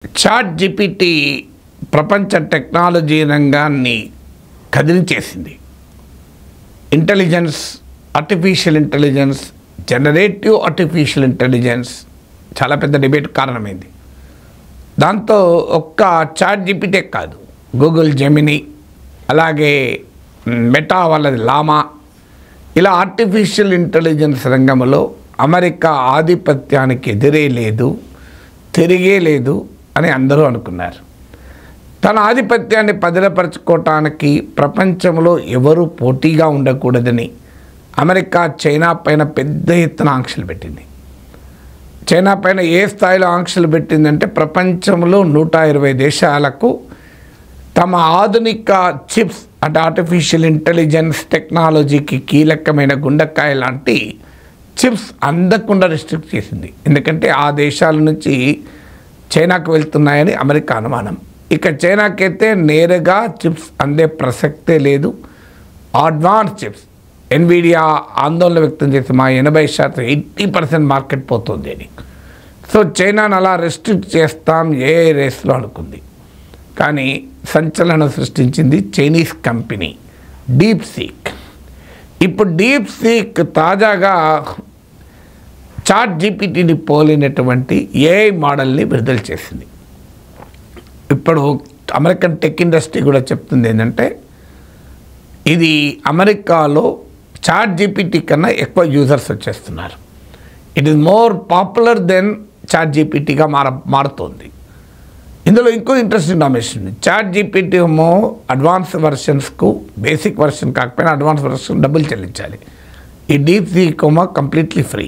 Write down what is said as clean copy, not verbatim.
Chat GPT ప్రపంచ technology రంగాన్ని కదిలించేసింది. Intelligence, artificial intelligence, generative artificial intelligence చాలా పెద్ద డిబేట్ కారణమైంది. దాంతో ఒక్క చాట్ జీపీటీ కాదు, గూగుల్ జెమినీ, అలాగే మెటా వాళ్ళది లామా, ఇలా ఆర్టిఫిషియల్ ఇంటెలిజెన్స్ రంగంలో అమెరికా ఆధిపత్యానికి ఎదురే లేదు, తిరిగే లేదు అని అందరూ అనుకున్నారు. తన ఆధిపత్యాన్ని పదిలపరచుకోవటానికి ప్రపంచంలో ఎవరూ పోటీగా ఉండకూడదని అమెరికా చైనా పైన పెద్ద ఎత్తున ఆంక్షలు పెట్టింది. చైనా పైన ఏ స్థాయిలో ఆంక్షలు పెట్టిందంటే ప్రపంచంలో 120 దేశాలకు తమ ఆధునిక చిప్స్ అంటే ఆర్టిఫిషియల్ ఇంటెలిజెన్స్ టెక్నాలజీకి కీలకమైన గుండెకాయ లాంటి చిప్స్ అందకుండా రిస్ట్రిక్ట్ చేసింది. ఎందుకంటే ఆ దేశాల నుంచి చైనాకు వెళ్తున్నాయని అమెరికా అనుమానం. ఇక చైనాకైతే నేరుగా చిప్స్ అందే ప్రసక్తే లేదు. అడ్వాన్స్ చిప్స్ ఎన్విడియా ఆందోళన వ్యక్తం చేసి మా 80% 80% మార్కెట్ పోతుంది అని. సో చైనాను అలా రెస్ట్రిక్ట్ చేస్తాం ఏ రేస్లో అనుకుంది. కానీ సంచలనం సృష్టించింది చైనీస్ కంపెనీ డీప్ సీక్. ఇప్పుడు డీప్ సీక్ తాజాగా చాట్ జీపీటీని పోలినటువంటి ఏఐ మోడల్ని విడుదల చేసింది. ఇప్పుడు అమెరికన్ టెక్ ఇండస్ట్రీ కూడా చెప్తుంది ఏంటంటే ఇది అమెరికాలో చాట్ జీపీటీ కన్నా ఎక్కువ యూజర్స్ వచ్చేస్తున్నారు. It is more popular than chat జీపీటీగా మారుతోంది. ఇందులో ఇంకో ఇంట్రెస్టింగ్ ఇన్ఫర్మేషన్ ఉంది. చాట్ జీపీటీ ఏమో అడ్వాన్స్ వర్షన్స్కు బేసిక్ వర్షన్ కాకపోయినా అడ్వాన్స్ వర్షన్ డబ్బులు చెల్లించాలి. ఈ డీప్ సీక్ ఏమో కంప్లీట్లీ ఫ్రీ.